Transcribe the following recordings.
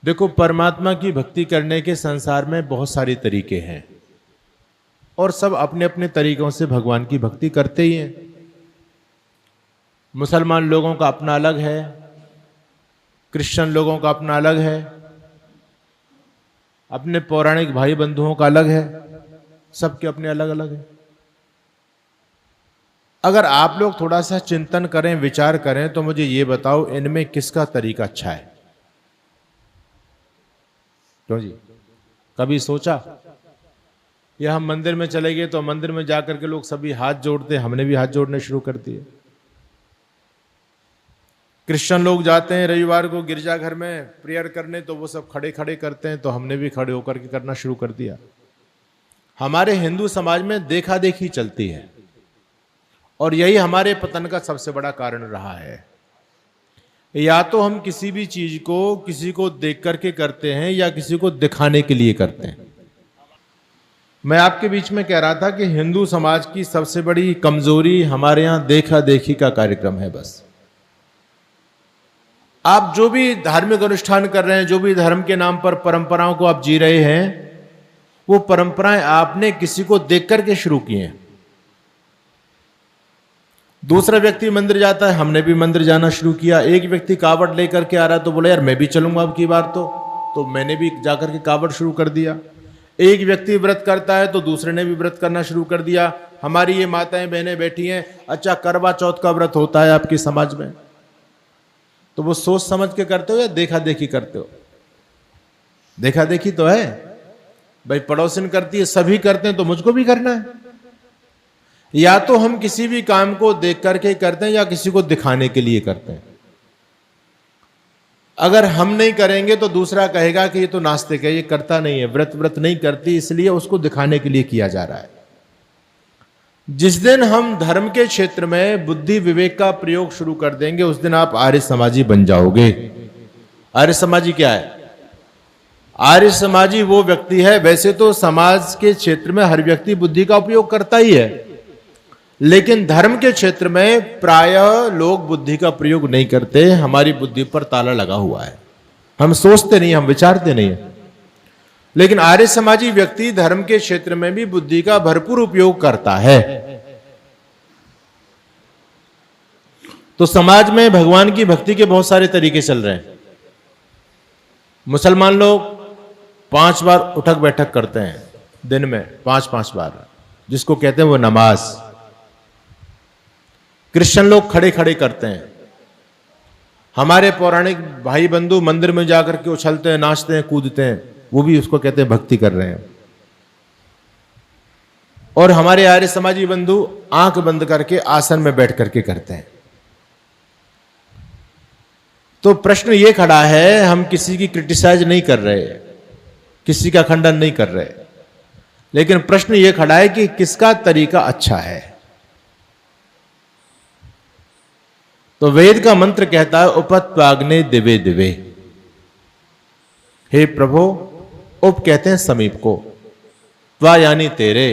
देखो, परमात्मा की भक्ति करने के संसार में बहुत सारे तरीके हैं और सब अपने अपने तरीकों से भगवान की भक्ति करते ही हैं। मुसलमान लोगों का अपना अलग है, क्रिश्चियन लोगों का अपना अलग है, अपने पौराणिक भाई बंधुओं का अलग है, सबके अपने अलग अलग है। अगर आप लोग थोड़ा सा चिंतन करें, विचार करें, तो मुझे ये बताओ इनमें किसका तरीका अच्छा है? क्यों जी, कभी सोचा? या हम मंदिर में चले गए तो मंदिर में जाकर के लोग सभी हाथ जोड़ते, हमने भी हाथ जोड़ने शुरू कर दिए। क्रिश्चियन लोग जाते हैं रविवार को गिरजाघर में प्रेयर करने, तो वो सब खड़े खड़े करते हैं, तो हमने भी खड़े होकर के करना शुरू कर दिया। हमारे हिंदू समाज में देखा देखी चलती है और यही हमारे पतन का सबसे बड़ा कारण रहा है। या तो हम किसी भी चीज को किसी को देख करके करते हैं या किसी को दिखाने के लिए करते हैं। मैं आपके बीच में कह रहा था कि हिंदू समाज की सबसे बड़ी कमजोरी हमारे यहां देखा देखी का कार्यक्रम है। बस आप जो भी धार्मिक अनुष्ठान कर रहे हैं, जो भी धर्म के नाम पर परंपराओं को आप जी रहे हैं, वो परंपराएं आपने किसी को देख करके शुरू की हैं। दूसरा व्यक्ति मंदिर जाता है, हमने भी मंदिर जाना शुरू किया। एक व्यक्ति कावड़ लेकर के आ रहा है तो बोला यार मैं भी चलूंगा अब की बार, तो मैंने भी जाकर के कावड़ शुरू कर दिया। एक व्यक्ति व्रत करता है तो दूसरे ने भी व्रत करना शुरू कर दिया। हमारी ये माताएं बहनें बैठी हैं, अच्छा करवा चौथ का व्रत होता है आपके समाज में, तो वो सोच समझ के करते हो या देखा देखी करते हो? देखा देखी तो है भाई, पड़ोसिन करती है, सभी करते हैं तो मुझको भी करना है। या तो हम किसी भी काम को देख करके करते हैं या किसी को दिखाने के लिए करते हैं। अगर हम नहीं करेंगे तो दूसरा कहेगा कि ये तो नास्तिक है, ये करता नहीं है, व्रत नहीं करती, इसलिए उसको दिखाने के लिए किया जा रहा है। जिस दिन हम धर्म के क्षेत्र में बुद्धि विवेक का प्रयोग शुरू कर देंगे, उस दिन आप आर्य समाजी बन जाओगे। आर्य समाजी क्या है? आर्य समाजी वो व्यक्ति है, वैसे तो समाज के क्षेत्र में हर व्यक्ति बुद्धि का उपयोग करता ही है, लेकिन धर्म के क्षेत्र में प्रायः लोग बुद्धि का प्रयोग नहीं करते। हमारी बुद्धि पर ताला लगा हुआ है, हम सोचते नहीं, हम विचारते नहीं है। लेकिन आर्य समाजी व्यक्ति धर्म के क्षेत्र में भी बुद्धि का भरपूर उपयोग करता है। तो समाज में भगवान की भक्ति के बहुत सारे तरीके चल रहे हैं। मुसलमान लोग 5 बार उठक बैठक करते हैं दिन में, 5 बार, जिसको कहते हैं वो नमाज। क्रिश्चियन लोग खड़े खड़े करते हैं। हमारे पौराणिक भाई बंधु मंदिर में जाकर के उछलते हैं, नाचते हैं, कूदते हैं, वो भी उसको कहते हैं भक्ति कर रहे हैं। और हमारे आर्य समाजी बंधु आंख बंद करके आसन में बैठ करके करते हैं। तो प्रश्न ये खड़ा है, हम किसी की क्रिटिसाइज नहीं कर रहे, किसी का खंडन नहीं कर रहे, लेकिन प्रश्न ये खड़ा है कि किसका तरीका अच्छा है। तो वेद का मंत्र कहता है उपत्वाग्ने दिवे दिवे। हे प्रभु, उप कहते हैं समीप को, त्वा यानी तेरे,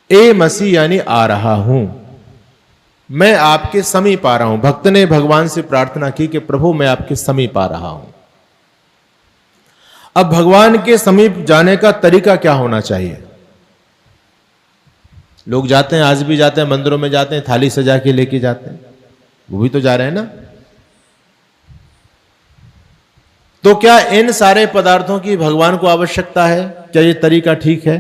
ए मसी यानी आ रहा हूं, मैं आपके समीप आ रहा हूं। भक्त ने भगवान से प्रार्थना की कि प्रभु मैं आपके समीप आ रहा हूं। अब भगवान के समीप जाने का तरीका क्या होना चाहिए? लोग जाते हैं, आज भी जाते हैं, मंदिरों में जाते हैं, थाली सजा के लेके जाते हैं, वो भी तो जा रहे हैं ना। तो क्या इन सारे पदार्थों की भगवान को आवश्यकता है? क्या ये तरीका ठीक है?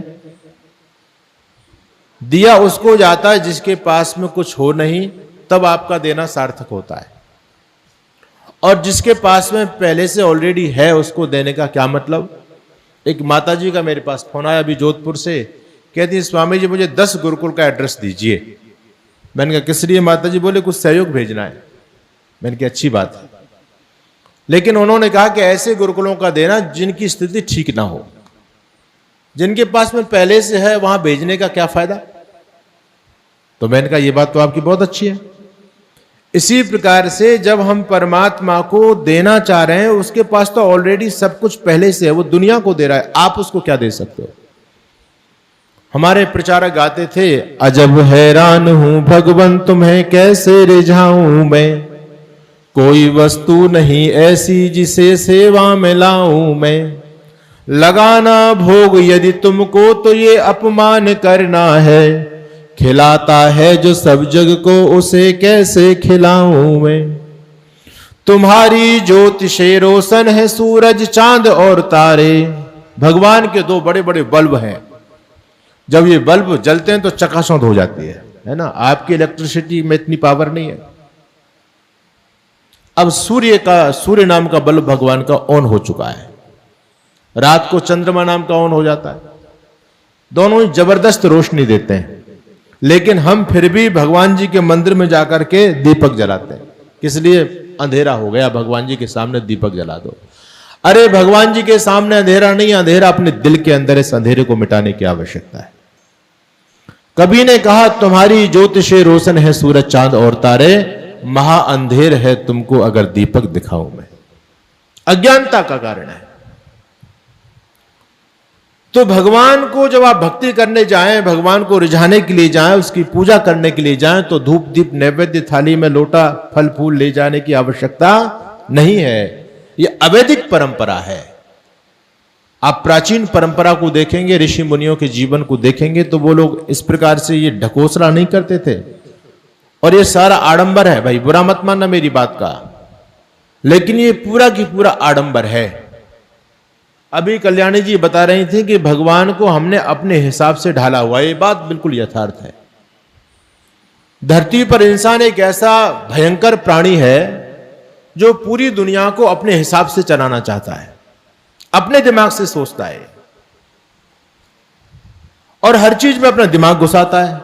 दिया उसको जाता है जिसके पास में कुछ हो नहीं, तब आपका देना सार्थक होता है। और जिसके पास में पहले से ऑलरेडी है, उसको देने का क्या मतलब? एक माताजी का मेरे पास फोन आया अभी जोधपुर से, कहती है स्वामी जी मुझे 10 गुरुकुल का एड्रेस दीजिए। मैंने कहा किस लिए माताजी? बोले कुछ सहयोग भेजना है। मैंने कहा अच्छी बात है, लेकिन उन्होंने कहा कि ऐसे गुरुकुलों का देना जिनकी स्थिति ठीक ना हो, जिनके पास में पहले से है, वहां भेजने का क्या फायदा? तो मैंने कहा ये बात तो आपकी बहुत अच्छी है। इसी प्रकार से जब हम परमात्मा को देना चाह रहे हैं, उसके पास तो ऑलरेडी सब कुछ पहले से है, वो दुनिया को दे रहा है, आप उसको क्या दे सकते हो? हमारे प्रचारक गाते थे, अजब हैरान हूं भगवन तुम्हें कैसे रिझाऊं मैं, कोई वस्तु नहीं ऐसी जिसे सेवा में लाऊं मैं, लगाना भोग यदि तुमको तो ये अपमान करना है, खिलाता है जो सब जग को उसे कैसे खिलाऊं मैं। तुम्हारी ज्योतिषे रोशन है सूरज चांद और तारे। भगवान के दो बड़े बड़े बल्ब हैं, जब ये बल्ब जलते हैं तो चकाचौंध हो जाती है ना। आपकी इलेक्ट्रिसिटी में इतनी पावर नहीं है। अब सूर्य नाम का बल्ब भगवान का ऑन हो चुका है, रात को चंद्रमा नाम का ऑन हो जाता है। दोनों ही जबरदस्त रोशनी देते हैं, लेकिन हम फिर भी भगवान जी के मंदिर में जाकर के दीपक जलाते हैं। किस लिए? अंधेरा हो गया, भगवान जी के सामने दीपक जला दो। अरे भगवान जी के सामने अंधेरा नहीं, अंधेरा अपने दिल के अंदर, इस अंधेरे को मिटाने की आवश्यकता है। कबीर ने कहा तुम्हारी ज्योतिषे रोशन है सूरज चांद और तारे, महा अंधेर है तुमको अगर दीपक दिखाऊं मैं। अज्ञानता का कारण है। तो भगवान को जब आप भक्ति करने जाएं, भगवान को रिझाने के लिए जाएं, उसकी पूजा करने के लिए जाएं, तो धूप दीप नैवेद्य थाली में लोटा फल फूल ले जाने की आवश्यकता नहीं है। यह अवैदिक परंपरा है। आप प्राचीन परंपरा को देखेंगे, ऋषि मुनियों के जीवन को देखेंगे, तो वो लोग इस प्रकार से ये ढकोसला नहीं करते थे। और ये सारा आडंबर है भाई, बुरा मत मानना मेरी बात का, लेकिन ये पूरा की पूरा आडंबर है। अभी कल्याणी जी बता रही थी कि भगवान को हमने अपने हिसाब से ढाला हुआ, ये बात बिल्कुल यथार्थ है। धरती पर इंसान एक ऐसा भयंकर प्राणी है जो पूरी दुनिया को अपने हिसाब से चलाना चाहता है, अपने दिमाग से सोचता है और हर चीज में अपना दिमाग घुसाता है।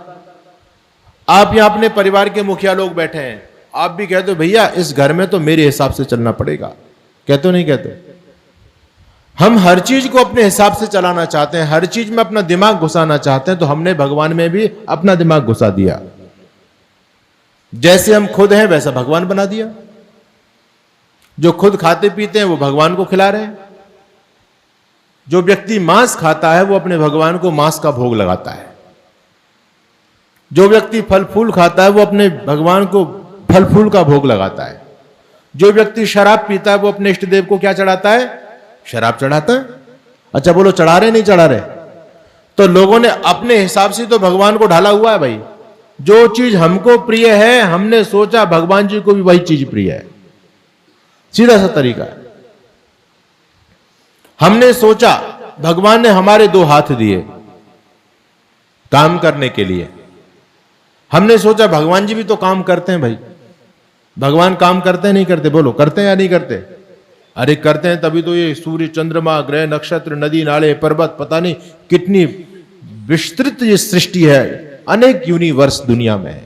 आप यहां अपने परिवार के मुखिया लोग बैठे हैं, आप भी कहते हो भैया इस घर में तो मेरे हिसाब से चलना पड़ेगा, कहते हो नहीं कहते? हम हर चीज को अपने हिसाब से चलाना चाहते हैं, हर चीज में अपना दिमाग घुसाना चाहते हैं। तो हमने भगवान में भी अपना दिमाग घुसा दिया। जैसे हम खुद हैं वैसा भगवान बना दिया। जो खुद खाते पीते हैं वो भगवान को खिला रहे हैं। जो व्यक्ति मांस खाता है वो अपने भगवान को मांस का भोग लगाता है। जो व्यक्ति फल फूल खाता है वो अपने भगवान को फल फूल का भोग लगाता है। जो व्यक्ति शराब पीता है वो अपने इष्ट देव को क्या चढ़ाता है? शराब चढ़ाता है। अच्छा बोलो चढ़ा रहे नहीं चढ़ा रहे? तो लोगों ने अपने हिसाब से तो भगवान को ढाला हुआ है भाई। जो चीज हमको प्रिय है हमने सोचा भगवान जी को भी वही चीज प्रिय है। सीधा सा तरीका है। हमने सोचा भगवान ने हमारे दो हाथ दिए काम करने के लिए। हमने सोचा भगवान जी भी तो काम करते हैं भाई। भगवान काम करते हैं नहीं करते? बोलो करते हैं या नहीं करते? अरे करते हैं, तभी तो ये सूर्य चंद्रमा ग्रह नक्षत्र नदी नाले पर्वत पता नहीं कितनी विस्तृत ये सृष्टि है, अनेक यूनिवर्स दुनिया में है।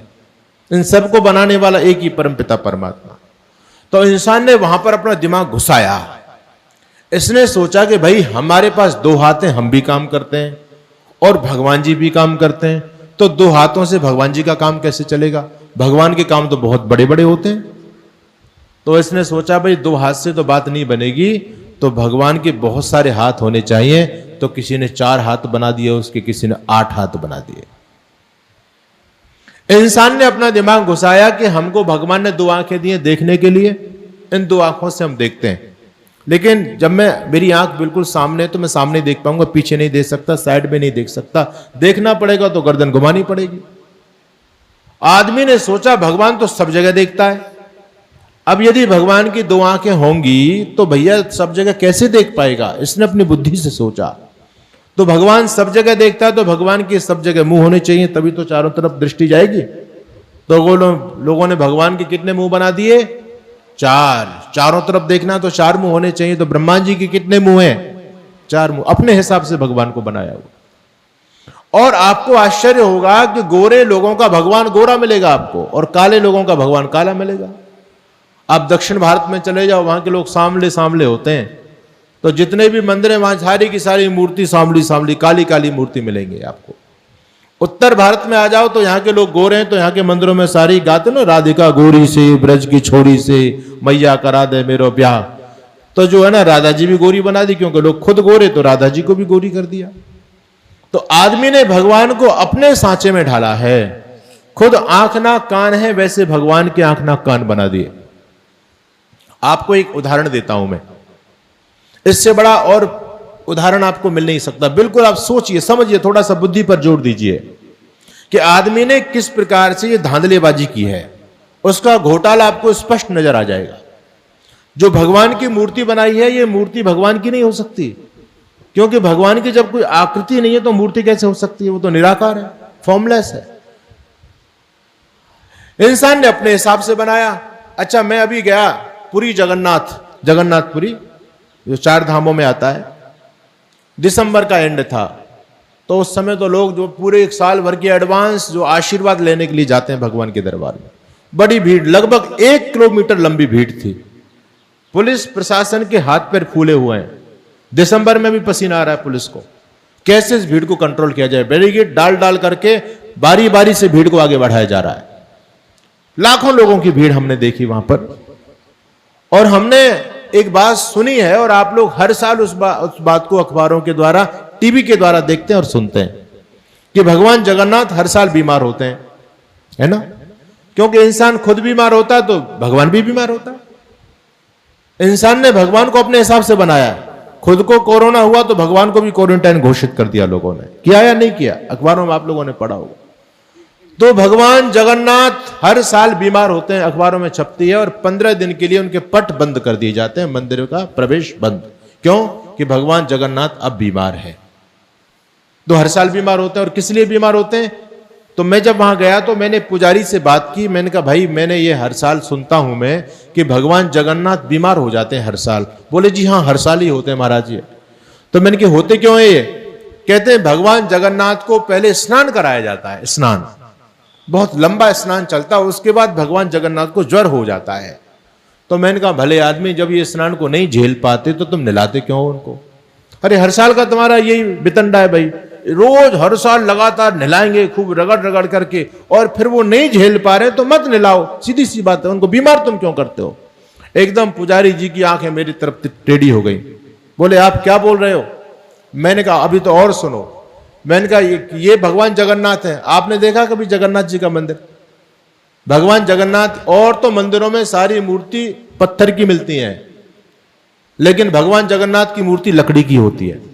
इन सबको बनाने वाला एक ही परमपिता परमात्मा। तो इंसान ने वहां पर अपना दिमाग घुसाया। इसने सोचा कि भाई हमारे पास दो हाथ हैं, हम भी काम करते हैं और भगवान जी भी काम करते हैं, तो दो हाथों से भगवान जी का काम कैसे चलेगा? भगवान के काम तो बहुत बड़े बड़े होते हैं। तो इसने सोचा भाई दो हाथ से तो बात नहीं बनेगी, तो भगवान के बहुत सारे हाथ होने चाहिए। तो किसी ने 4 हाथ बना दिए उसके, किसी ने 8 हाथ बना दिए। इंसान ने अपना दिमाग घुसाया कि हमको भगवान ने 2 आंखें दी हैं देखने के लिए, इन 2 आंखों से हम देखते हैं। लेकिन जब मेरी आंख बिल्कुल सामने है तो मैं सामने देख पाऊंगा, पीछे नहीं देख सकता, साइड में नहीं देख सकता। देखना पड़ेगा तो गर्दन घुमानी पड़ेगी। आदमी ने सोचा भगवान तो सब जगह देखता है। अब यदि भगवान की 2 आंखें होंगी तो भैया सब जगह कैसे देख पाएगा? इसने अपनी बुद्धि से सोचा। तो भगवान सब जगह देखता है तो भगवान की सब जगह मुंह होने चाहिए, तभी तो चारों तरफ दृष्टि जाएगी। तो वो लोगों ने भगवान के कितने मुंह बना दिए? 4। चारों तरफ देखना तो 4 मुंह होने चाहिए। तो ब्रह्मा जी के कितने मुंह हैं? 4 मुंह। अपने हिसाब से भगवान को बनाया हुआ। और आपको आश्चर्य होगा कि गोरे लोगों का भगवान गोरा मिलेगा आपको और काले लोगों का भगवान काला मिलेगा। आप दक्षिण भारत में चले जाओ, वहां के लोग सांवले सांवले होते हैं। तो जितने भी मंदिर हैं वहां सारी की सारी मूर्ति सांवली सांवली काली काली मूर्ति मिलेंगे आपको। उत्तर भारत में आ जाओ तो यहाँ के लोग गोरे हैं, तो यहाँ के मंदिरों में सारी गाते ना, राधिका गोरी से ब्रज की छोरी से मैया करा दे मेरो ब्याह। तो जो है ना राधा जी भी गोरी बना दी, क्योंकि लोग खुद गोरे तो राधा जी को भी गोरी कर दिया। तो आदमी ने भगवान को अपने सांचे में ढाला है। खुद आंख ना कान है, वैसे भगवान के आंख ना कान बना दिए। आपको एक उदाहरण देता हूं मैं, इससे बड़ा और उदाहरण आपको मिल नहीं सकता। बिल्कुल आप सोचिए, समझिए, थोड़ा सा बुद्धि पर जोर दीजिए कि आदमी ने किस प्रकार से ये धांधलेबाजी की है, उसका घोटाला आपको स्पष्ट नजर आ जाएगा। जो भगवान की मूर्ति बनाई है, ये मूर्ति भगवान की नहीं हो सकती, क्योंकि भगवान की जब कोई आकृति नहीं है तो मूर्ति कैसे हो सकती है? वो तो निराकार है, फॉर्मलेस है। इंसान ने अपने हिसाब से बनाया। अच्छा, मैं अभी गया पुरी जगन्नाथपुरी, जो 4 धामों में आता है, दिसंबर का एंड था, तो उस समय तो लोग जो पूरे 1 साल भर की एडवांस जो आशीर्वाद लेने के लिए जाते हैं भगवान के दरबार में, बड़ी भीड़, लगभग 1 किलोमीटर लंबी भीड़ थी। पुलिस प्रशासन के हाथ पैर फूले हुए हैं, दिसंबर में भी पसीना आ रहा है पुलिस को। कैसे इस भीड़ को कंट्रोल किया जाए? बैरिकेड डाल करके बारी बारी से भीड़ को आगे बढ़ाया जा रहा है। लाखों लोगों की भीड़ हमने देखी वहां पर, और हमने एक बात सुनी है, और आप लोग हर साल उस बात को अखबारों के द्वारा, टीवी के द्वारा देखते हैं और सुनते हैं कि भगवान जगन्नाथ हर साल बीमार होते हैं, है ना? क्योंकि इंसान खुद बीमार होता है तो भगवान भी बीमार होता है। इंसान ने भगवान को अपने हिसाब से बनाया। खुद को कोरोना हुआ तो भगवान को भी क्वारंटाइन घोषित कर दिया लोगों ने। किया या नहीं किया? अखबारों में आप लोगों ने पढ़ा होगा। तो भगवान जगन्नाथ हर साल बीमार होते हैं, अखबारों में छपती है, और 15 दिन के लिए उनके पट बंद कर दिए जाते हैं, मंदिर का प्रवेश बंद। क्यों? कि भगवान जगन्नाथ अब बीमार है। तो हर साल बीमार होते हैं। और किस लिए बीमार होते हैं? तो मैं जब वहां गया तो मैंने पुजारी से बात की। मैंने कहा, भाई मैंने ये हर साल सुनता हूं मैं कि भगवान जगन्नाथ बीमार हो जाते हैं हर साल। बोले जी हाँ, हर साल ही होते हैं महाराज जी। तो मैंने कहा, होते क्यों है ये? कहते हैं भगवान जगन्नाथ को पहले स्नान कराया जाता है, स्नान, बहुत लंबा स्नान चलता है, उसके बाद भगवान जगन्नाथ को ज्वर हो जाता है। तो मैंने कहा, भले आदमी, जब ये स्नान को नहीं झेल पाते तो तुम नहलाते क्यों उनको? अरे हर साल का तुम्हारा यही बितंडा है भाई, रोज हर साल लगातार नहलाएंगे खूब रगड़ रगड़ करके, और फिर वो नहीं झेल पा रहे तो मत नहलाओ, सीधी सी बात है। उनको बीमार तुम क्यों करते हो? एकदम पुजारी जी की आंखें मेरी तरफ टेढ़ी हो गई। बोले आप क्या बोल रहे हो? मैंने कहा अभी तो और सुनो। मैंने कहा ये भगवान जगन्नाथ है। आपने देखा कभी जगन्नाथ जी का मंदिर? भगवान जगन्नाथ, और तो मंदिरों में सारी मूर्ति पत्थर की मिलती हैं, लेकिन भगवान जगन्नाथ की मूर्ति लकड़ी की होती है।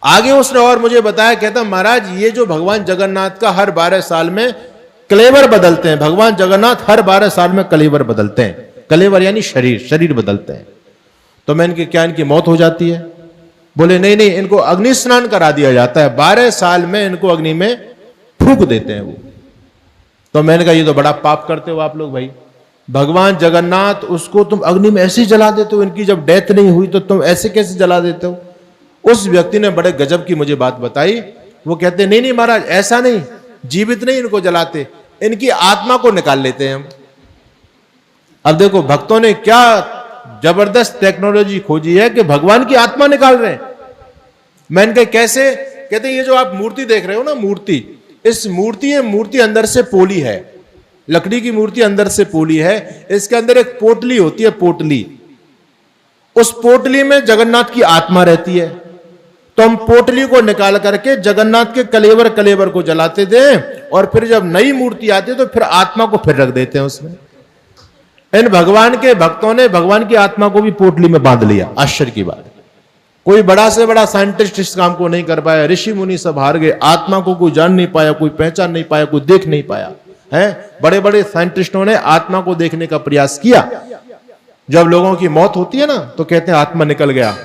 आगे उसने और मुझे बताया, कहता महाराज ये जो भगवान जगन्नाथ का हर 12 साल में कलेवर बदलते हैं, भगवान जगन्नाथ हर 12 साल में कलेवर बदलते हैं। कलेवर यानी शरीर बदलते हैं। तो मैं इनकी क्या, इनकी मौत हो जाती है? बोले नहीं नहीं, इनको अग्नि स्नान करा दिया जाता है, 12 साल में इनको अग्नि में फूंक देते हैं वो। तो मैंने कहा ये तो बड़ा पाप करते हो आप लोग भाई। भगवान जगन्नाथ, उसको तुम अग्नि में ऐसे जला देते हो, इनकी जब डेथ नहीं हुई तो तुम ऐसे कैसे जला देते हो? उस व्यक्ति ने बड़े गजब की मुझे बात बताई। वो कहते नहीं नहीं महाराज, ऐसा नहीं, जीवित नहीं इनको जलाते, इनकी आत्मा को निकाल लेते हैं हम। अब देखो भक्तों ने क्या जबरदस्त टेक्नोलॉजी खोजी है कि भगवान की आत्मा निकाल रहे हैं। मैंने कहा कैसे? कहते ये जो आप मूर्ति देख रहे हो ना, मूर्ति, इस मूर्ति अंदर से पोली है, लकड़ी की मूर्ति अंदर से पोली है। इसके अंदर एक पोटली होती है, पोटली, उस पोटली में जगन्नाथ की आत्मा रहती है। तो हम पोटली को निकाल करके जगन्नाथ के कलेवर को जलाते थे, और फिर जब नई मूर्ति आती है तो फिर आत्मा को फिर रख देते हैं उसमें। इन भगवान के भक्तों ने भगवान की आत्मा को भी पोटली में बांध लिया। आश्चर्य की बात, कोई बड़ा से बड़ा साइंटिस्ट इस काम को नहीं कर पाया। ऋषि मुनि सब हार गए, आत्मा को कोई जान नहीं पाया, कोई पहचान नहीं पाया, कोई देख नहीं पाया है। बड़े बड़े साइंटिस्टों ने आत्मा को देखने का प्रयास किया। जब लोगों की मौत होती है ना, तो कहते हैं आत्मा निकल गया।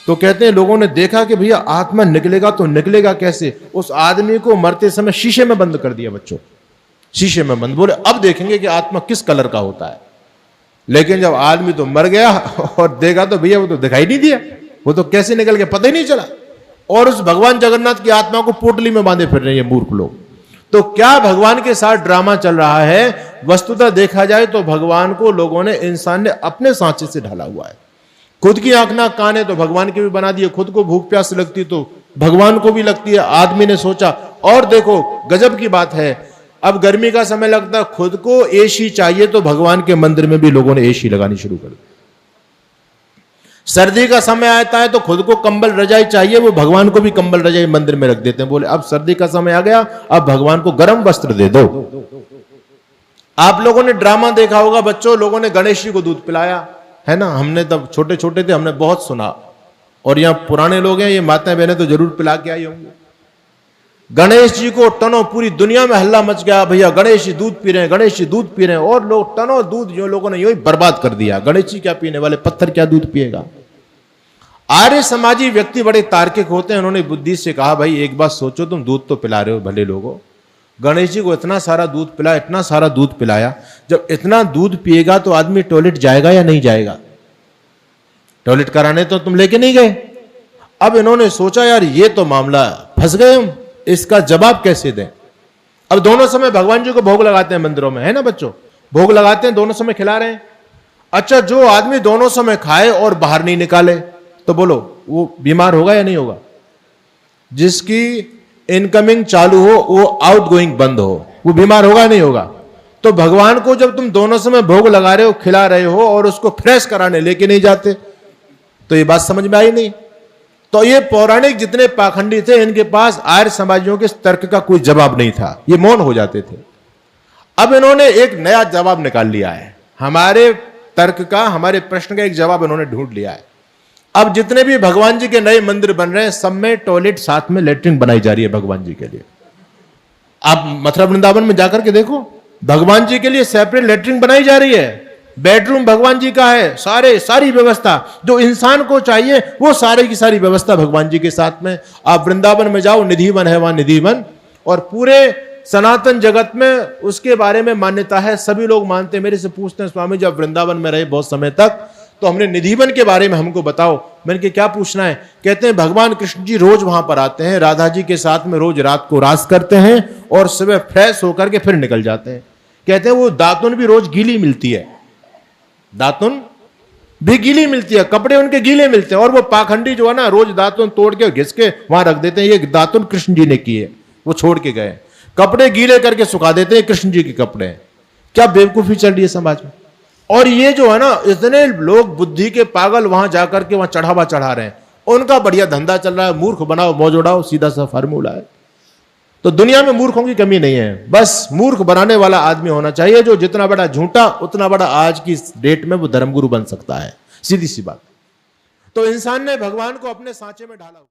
तो कहते हैं लोगों ने देखा कि भैया आत्मा निकलेगा तो निकलेगा कैसे? उस आदमी को मरते समय शीशे में बंद कर दिया बच्चों, शीशे में बंद। बोले अब देखेंगे कि आत्मा किस कलर का होता है। लेकिन जब आदमी तो मर गया और देखा तो भैया वो तो दिखाई नहीं दिया, वो तो कैसे निकल गया पता ही नहीं चला। और उस भगवान जगन्नाथ की आत्मा को पोटली में बांधे फिर रहे हैं मूर्ख लोग। तो क्या भगवान के साथ ड्रामा चल रहा है? वस्तुतः देखा जाए तो भगवान को लोगों ने, इंसान ने अपने सांचे से ढाला हुआ है। खुद की आंख ना कान है तो भगवान के भी बना दिए, खुद को भूख प्यास लगती तो भगवान को भी लगती है। आदमी ने सोचा, और देखो गजब की बात है, अब गर्मी का समय लगता है, खुद को एसी चाहिए तो भगवान के मंदिर में भी लोगों ने एसी लगानी शुरू कर दी। सर्दी का समय आता है तो खुद को कंबल रजाई चाहिए, वो भगवान को भी कंबल रजाई मंदिर में रख देते हैं। बोले अब सर्दी का समय आ गया, अब भगवान को गर्म वस्त्र दे दो। आप लोगों ने ड्रामा देखा होगा बच्चों, लोगों ने गणेश जी को दूध पिलाया है ना, हमने तब छोटे छोटे थे, हमने बहुत सुना। और यहां पुराने लोग हैं, ये माताएं बहनें तो जरूर पिला के आई होंगी। गणेश जी को टनों, पूरी दुनिया में हल्ला मच गया, भैया गणेश जी दूध पी रहे हैं, गणेश जी दूध पी रहे हैं। और लोग टनों दूध जो लोगों ने यूं ही बर्बाद कर दिया। गणेश जी क्या पीने वाले, पत्थर क्या दूध पिएगा। आर्य समाजी व्यक्ति बड़े तार्किक होते हैं, उन्होंने बुद्धि से कहा भाई एक बात सोचो, तुम दूध तो पिला रहे हो भले लोगों, गणेश जी को इतना सारा दूध पिलाया, इतना सारा दूध पिलाया, जब इतना दूध पिएगा तो आदमी टॉयलेट जाएगा या नहीं जाएगा? टॉयलेट कराने तो तुम लेके नहीं गए। अब इन्होंने सोचा यार ये तो मामला, फंस गए हम, इसका जवाब कैसे दें। अब दोनों समय भगवान जी को भोग लगाते हैं मंदिरों में, है ना बच्चों, भोग लगाते हैं, दोनों समय खिला रहे हैं। अच्छा, जो आदमी दोनों समय खाए और बाहर नहीं निकाले तो बोलो वो बीमार होगा या नहीं होगा? जिसकी इनकमिंग चालू हो वो आउटगोइंग बंद हो, वो बीमार होगा नहीं होगा? तो भगवान को जब तुम दोनों समय भोग लगा रहे हो, खिला रहे हो और उसको फ्रेश कराने लेके नहीं जाते, तो ये बात समझ में आई नहीं। तो ये पौराणिक जितने पाखंडी थे, इनके पास आर्य समाजियों के तर्क का कोई जवाब नहीं था, ये मौन हो जाते थे। अब इन्होंने एक नया जवाब निकाल लिया है, हमारे तर्क का, हमारे प्रश्न का एक जवाब इन्होंने ढूंढ लिया है। अब जितने भी भगवान जी के नए मंदिर बन रहे हैं, सब में टॉयलेट साथ में लेटरिन बनाई जा रही है भगवान जी के लिए। आप मथुरा वृंदावन में जाकर के देखो, भगवान जी के लिए सेपरेट लेटरिन बनाई जा रही है, बेडरूम भगवान जी का है, सारी व्यवस्था जो इंसान को चाहिए वो सारी की सारी व्यवस्था भगवान जी के साथ में। आप वृंदावन में जाओ, निधिवन है वहां, निधिवन, और पूरे सनातन जगत में उसके बारे में मान्यता है, सभी लोग मानते हैं। मेरे से पूछते हैं स्वामी जब वृंदावन में रहे बहुत समय तक, तो हमने निधिवन के बारे में हमको बताओ। मैंने कहा क्या पूछना है? कहते हैं भगवान कृष्ण जी रोज वहां पर आते हैं, राधा जी के साथ में रोज रात को रास करते हैं और सुबह फ्रेश होकर के फिर निकल जाते हैं। कहते हैं वो दातुन भी रोज गीली मिलती है, दातुन भी गीली मिलती है, कपड़े उनके गीले मिलते हैं। और वो पाखंडी जो है ना, रोज दातुन तोड़ के घिस के वहां रख देते हैं, ये दातुन कृष्ण जी ने किए, वो छोड़ के गए। कपड़े गीले करके सुखा देते हैं, कृष्ण जी के कपड़े। क्या बेवकूफी चल रही है समाज में। और ये जो है ना, इतने लोग बुद्धि के पागल वहां जाकर के वहां चढ़ावा चढ़ा रहे हैं, उनका बढ़िया धंधा चल रहा है, मूर्ख बनाओ मौज उड़ाओ, सीधा सा फार्मूला है। तो दुनिया में मूर्खों की कमी नहीं है, बस मूर्ख बनाने वाला आदमी होना चाहिए, जो जितना बड़ा झूठा उतना बड़ा आज की डेट में वो धर्मगुरु बन सकता है, सीधी सी बात। तो इंसान ने भगवान को अपने सांचे में ढाला।